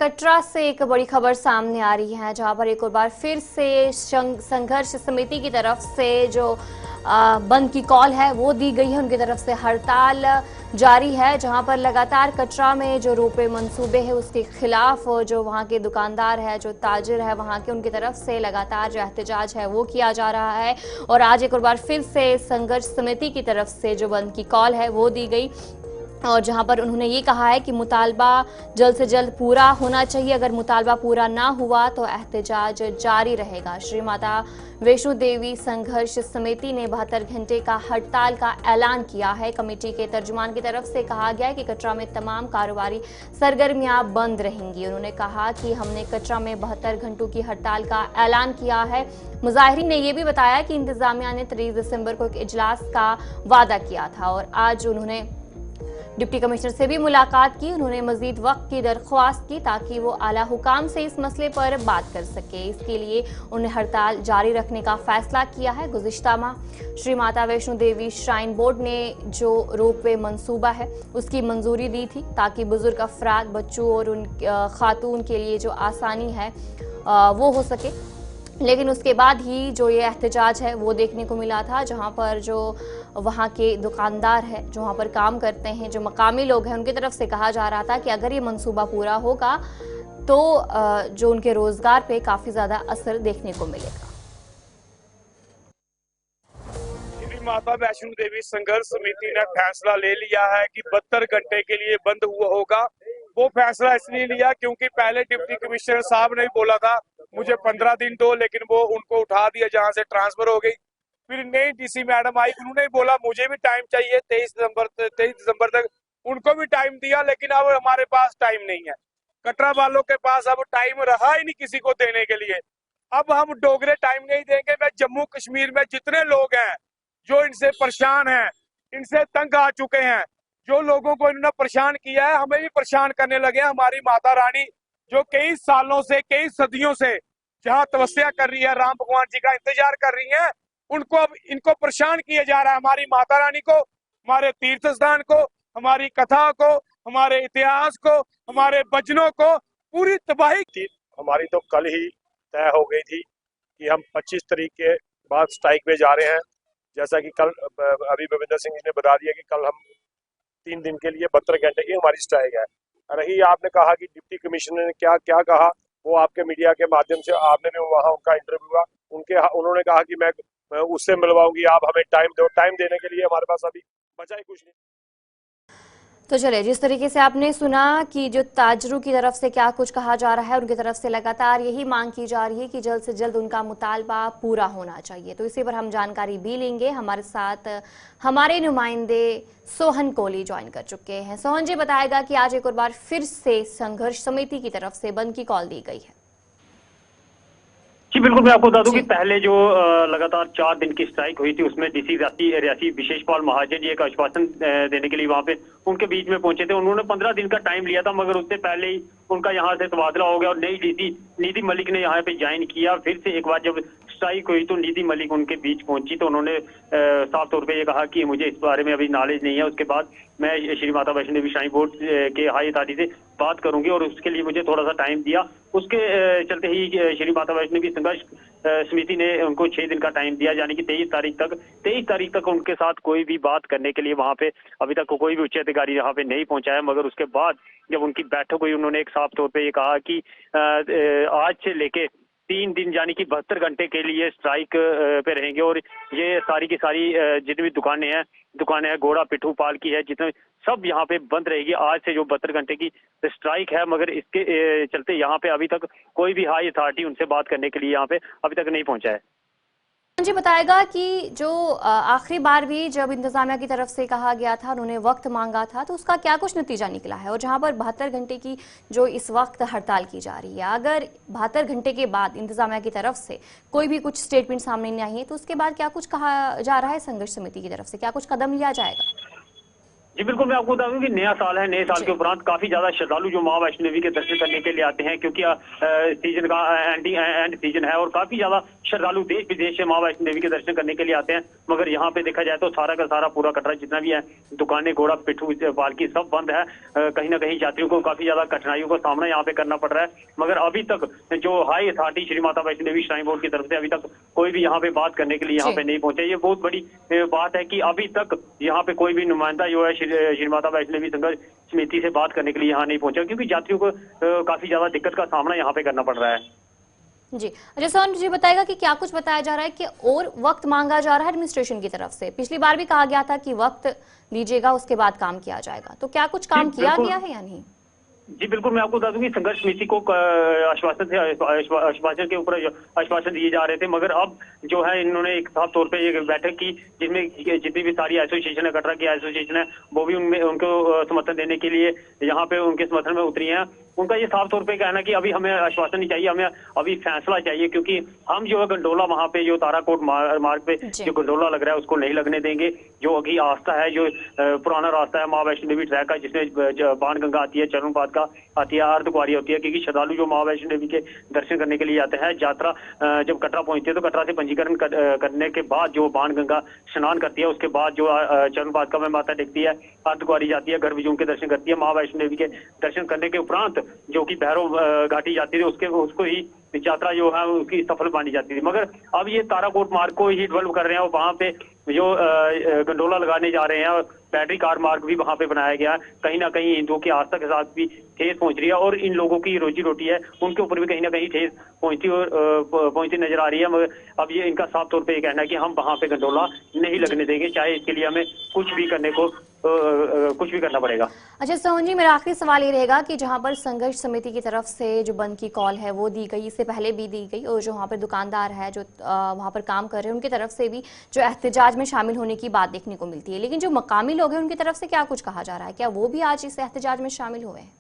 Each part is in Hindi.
कटरा से एक बड़ी खबर सामने आ रही है, जहां पर एक और बार फिर से संघर्ष समिति की तरफ से जो बंद की कॉल है वो दी गई है। उनकी तरफ से हड़ताल जारी है, जहां पर लगातार कटरा में जो रोपवे मंसूबे है उसके खिलाफ जो वहां के दुकानदार है, जो ताजिर है वहां के, उनकी तरफ से लगातार जो एहतजाज है वो किया जा रहा है। और आज एक और बार फिर से संघर्ष समिति की तरफ से जो बंद की कॉल है वो दी गई, और जहां पर उन्होंने ये कहा है कि मुतालबा जल्द से जल्द पूरा होना चाहिए। अगर मुतालबा पूरा ना हुआ तो एहतजाज जारी रहेगा। श्री माता वैष्णो देवी संघर्ष समिति ने 72 घंटे का हड़ताल का ऐलान किया है। कमेटी के तर्जुमान की तरफ से कहा गया है कि कटरा में तमाम कारोबारी सरगर्मियां बंद रहेंगी। उन्होंने कहा कि हमने कटरा में 72 घंटों की हड़ताल का ऐलान किया है। मुजाहिरीन ने यह भी बताया कि इंतजामिया ने 23 दिसंबर को एक इजलास का वादा किया था और आज उन्होंने डिप्टी कमिश्नर से भी मुलाकात की। उन्होंने मजीद वक्त की दरख्वास्त की ताकि वो आला हुकाम से इस मसले पर बात कर सके। इसके लिए उन्होंने हड़ताल जारी रखने का फैसला किया है। गुज़िश्ता माह श्री माता वैष्णो देवी श्राइन बोर्ड ने जो रोपवे मंसूबा है उसकी मंजूरी दी थी ताकि बुजुर्ग अफराद, बच्चों और उन खातून के लिए जो आसानी है वो हो सके। लेकिन उसके बाद ही जो ये एहतजाज है वो देखने को मिला था, जहां पर जो वहां के दुकानदार है, जो वहां पर काम करते हैं, जो मकामी लोग हैं, उनकी तरफ से कहा जा रहा था कि अगर ये मंसूबा पूरा होगा तो जो उनके रोजगार पे काफी ज्यादा असर देखने को मिलेगा। श्री माता वैष्णो देवी संघर्ष समिति ने फैसला ले लिया है कि 72 घंटे के लिए बंद हुआ होगा। वो फैसला इसलिए लिया क्योंकि पहले डिप्टी कमिश्नर साहब ने बोला था मुझे 15 दिन दो, लेकिन वो उनको उठा दिया, जहां से ट्रांसफर हो गई। फिर नई डीसी मैडम आई, उन्होंने बोला मुझे भी टाइम चाहिए 23 दिसंबर तक। उनको भी टाइम दिया, लेकिन अब हमारे पास टाइम नहीं है। कटरा वालों के पास अब टाइम रहा ही नहीं किसी को देने के लिए। अब हम डोगरे टाइम नहीं देंगे। मैं जम्मू कश्मीर में जितने लोग हैं जो इनसे परेशान हैं, इनसे तंग आ चुके हैं, जो लोगों को इन्होंने परेशान किया है, हमें भी परेशान करने लगे। हमारी माता रानी जो कई सालों से, कई सदियों से जहाँ तपस्या कर रही है, राम भगवान जी का इंतजार कर रही है, उनको अब इनको परेशान किया जा रहा है। हमारी माता रानी को, हमारे तीर्थ स्थान को, हमारी कथा को, हमारे इतिहास को, हमारे भजनों को पूरी तबाही की। हमारी तो कल ही तय हो गई थी कि हम 25 तारीख के बाद स्ट्राइक पे जा रहे हैं। जैसा कि कल अभी भविंदर सिंह जी ने बता दिया कि कल हम 3 दिन के लिए 72 घंटे की हमारी स्ट्राइक है। रही आपने कहा कि डिप्टी कमिश्नर ने क्या क्या कहा, वो आपके मीडिया के माध्यम से आपने भी वहाँ उनका इंटरव्यू हुआ, उन्होंने कहा कि मैं उससे मिलवाऊंगी, आप हमें टाइम दो। टाइम देने के लिए हमारे पास अभी बचा ही कुछ नहीं। तो चलिए, जिस तरीके से आपने सुना कि जो ताजरों की तरफ से क्या कुछ कहा जा रहा है, उनकी तरफ से लगातार यही मांग की जा रही है कि जल्द से जल्द उनका मुतालबा पूरा होना चाहिए। तो इसी पर हम जानकारी भी लेंगे। हमारे साथ हमारे नुमाइंदे सोहन कोहली ज्वाइन कर चुके हैं। सोहन जी बताएगा कि आज एक और बार फिर से संघर्ष समिति की तरफ से बंद की कॉल दी गई है। जी बिल्कुल, मैं आपको बता दूं कि पहले जो लगातार 4 दिन की स्ट्राइक हुई थी उसमें डीसी रियासी विशेषपाल महाजन जी एक आश्वासन देने के लिए वहां पे उनके बीच में पहुंचे थे। उन्होंने 15 दिन का टाइम लिया था, मगर उससे पहले ही उनका यहाँ से तबादला हो गया और नई डीसी निधि मलिक ने यहाँ पे ज्वाइन किया। फिर से एक बार जब स्ट्राइक हुई तो निधि मलिक उनके बीच पहुंची तो उन्होंने साफ तौर पे ये कहा कि मुझे इस बारे में अभी नॉलेज नहीं है। उसके बाद मैं श्री माता वैष्णो देवी श्राइन बोर्ड के हाई अथॉरिटी से बात करूंगी और उसके लिए मुझे थोड़ा सा टाइम दिया। उसके चलते ही श्री माता वैष्णो देवी संघर्ष समिति ने उनको 6 दिन का टाइम दिया, यानी कि 23 तारीख तक उनके साथ कोई भी बात करने के लिए वहां पे अभी तक कोई भी उच्च अधिकारी यहाँ पे नहीं पहुंचा है। मगर उसके बाद जब उनकी बैठक हुई, उन्होंने एक साफ तौर पे ये कहा कि आज से लेके 3 दिन यानी कि 72 घंटे के लिए स्ट्राइक पे रहेंगे और ये सारी की सारी जितनी भी दुकानें हैं, घोड़ा पिट्ठू पाल की है, जितने सब यहाँ पे बंद रहेगी आज से जो 72 घंटे की स्ट्राइक है। मगर इसके चलते यहाँ पे अभी तक कोई भी हाई अथॉरिटी उनसे बात करने के लिए यहाँ पे अभी तक नहीं पहुंचा है। जी बताएगा कि जो आखिरी बार भी जब इंतजामिया की तरफ से कहा गया था, उन्होंने वक्त मांगा था, तो उसका क्या कुछ नतीजा निकला है? और जहां पर 72 घंटे की जो इस वक्त हड़ताल की जा रही है, अगर 72 घंटे के बाद इंतजामिया की तरफ से कोई भी कुछ स्टेटमेंट सामने नहीं आई है तो उसके बाद क्या कुछ कहा जा रहा है संघर्ष समिति की तरफ से, क्या कुछ कदम लिया जाएगा? जी बिल्कुल, मैं आपको बता दूं कि नया साल है, नए साल जी। के उपरांत काफी ज्यादा श्रद्धालु जो मां वैष्णो देवी के दर्शन करने के लिए आते हैं, क्योंकि सीजन का एंड सीजन है और काफी ज्यादा श्रद्धालु देश विदेश से मां वैष्णो देवी के दर्शन करने के लिए आते हैं। मगर यहाँ पे देखा जाए तो सारा का सारा पूरा कटरा जितना भी है, दुकानें, घोड़ा पिट्ठू, पालकी सब बंद है। कहीं ना कहीं यात्रियों को काफी ज्यादा कठिनाइयों का सामना यहाँ पे करना पड़ रहा है। मगर अभी तक जो high authority Shri Mata Vaishno Devi shrine board की तरफ से अभी तक कोई भी यहाँ पे बात करने के लिए यहाँ जी। पे नहीं पहुंचे। ये बहुत बड़ी बात है कि अभी तक यहाँ पे कोई भी नुमाइंदा जो है श्री माता वैष्णो देवी संघर्ष समिति से बात करने के लिए यहाँ नहीं पहुंचा, क्योंकि यात्रियों को काफी ज्यादा दिक्कत का सामना यहाँ पे करना पड़ रहा है। जी। अच्छा सोहन जी बताएगा कि क्या कुछ बताया जा रहा है कि और वक्त मांगा जा रहा है एडमिनिस्ट्रेशन की तरफ से? पिछली बार भी कहा गया था कि वक्त दीजिएगा उसके बाद काम किया जाएगा, तो क्या कुछ काम किया गया है या नहीं? जी बिल्कुल, मैं आपको बता दूं कि संघर्ष समिति को आश्वासन के ऊपर आश्वासन दिए जा रहे थे, मगर अब जो है इन्होंने एक साफ तौर पे एक बैठक की, जिसमें जितनी भी सारी एसोसिएशन है, कटरा की एसोसिएशन है, वो भी उनमें उनको समर्थन देने के लिए यहाँ पे उनके समर्थन में उतरी हैं। उनका ये साफ तौर पे कहना कि अभी हमें आश्वासन नहीं चाहिए, हमें अभी फैसला चाहिए, क्योंकि हम जो है गंडोला वहाँ पे जो ताराकोट मार्ग पे जो गंडोला लग रहा है उसको नहीं लगने देंगे। जो अभी रास्ता है, जो पुराना रास्ता है माँ वैष्णो देवी ट्रैक का, जिसमें बाणगंगा आती है, चरणपाद का आती है, अर्धकुआरी होती है, क्योंकि श्रद्धालु जो माँ वैष्णो देवी के दर्शन करने के लिए आते हैं, यात्रा जब कटरा पहुंचती है तो कटरा से पंजीकरण करने के बाद जो बाणगंगा स्नान करती है, उसके बाद जो चरणपाद का में माता टेकती है, अर्धकुआरी जाती है, गर्भजून के दर्शन करती है, माँ वैष्णो देवी के दर्शन करने के उपरांत जो कि भैरव घाटी जाती थी, उसको ही यात्रा जो है उसकी सफल मानी जाती थी। मगर अब ये ताराकोट मार्ग को ही डेवलप कर रहे हैं और वहाँ पे जो गंडोला लगाने जा रहे हैं और बैटरी कार मार्ग भी वहाँ पे बनाया गया है। कहीं ना कहीं हिंदुओं की आस्था के साथ भी ठेस पहुंच रही है और इन लोगों की रोजी रोटी है उनके ऊपर भी कहीं ना कहीं ठेस पहुंचती नजर आ रही है। मगर अब ये इनका साफ तौर पे ये कहना है कि हम वहाँ पे गंडोला नहीं लगने देंगे, चाहे इसके लिए हमें कुछ भी करना पड़ेगा। अच्छा सोहन जी, मेरा आखिरी सवाल ये रहेगा कि जहां पर संघर्ष समिति की तरफ से जो बंद की कॉल है वो दी गई, इससे पहले भी दी गई, और जो वहां पर दुकानदार है जो वहां पर काम कर रहे हैं उनकी तरफ से भी जो एहतजाज में शामिल होने की बात देखने को मिलती है, लेकिन जो मकामी लोग हैं उनकी तरफ से क्या कुछ कहा जा रहा है? क्या वो भी आज इस एहतजाज में शामिल हुए हैं?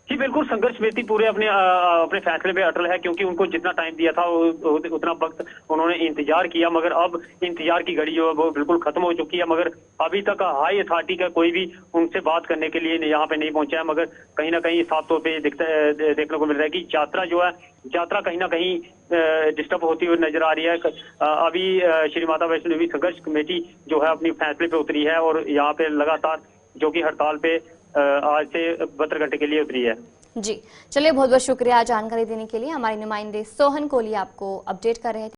जी बिल्कुल, संघर्ष समिति पूरे अपने फैसले पे अटल है, क्योंकि उनको जितना टाइम दिया था उतना वक्त उन्होंने इंतजार किया। मगर अब इंतजार की घड़ी जो है वो बिल्कुल खत्म हो चुकी है। मगर अभी तक हाई अथॉरिटी का कोई भी उनसे बात करने के लिए यहाँ पे नहीं पहुंचा है। मगर कहीं ना कहीं साफ तौर पे देखने को मिल रहा है कि यात्रा कहीं ना कहीं डिस्टर्ब होती हुई नजर आ रही है। अभी श्री माता वैष्णो देवी संघर्ष कमेटी जो है अपनी फैसले पे उतरी है और यहाँ पे लगातार जो कि हड़ताल पे आज से 72 घंटे के लिए उतरी है। जी चलिए, बहुत बहुत शुक्रिया जानकारी देने के लिए। हमारे नुमाइंदे सोहन कोहली आपको अपडेट कर रहे थे।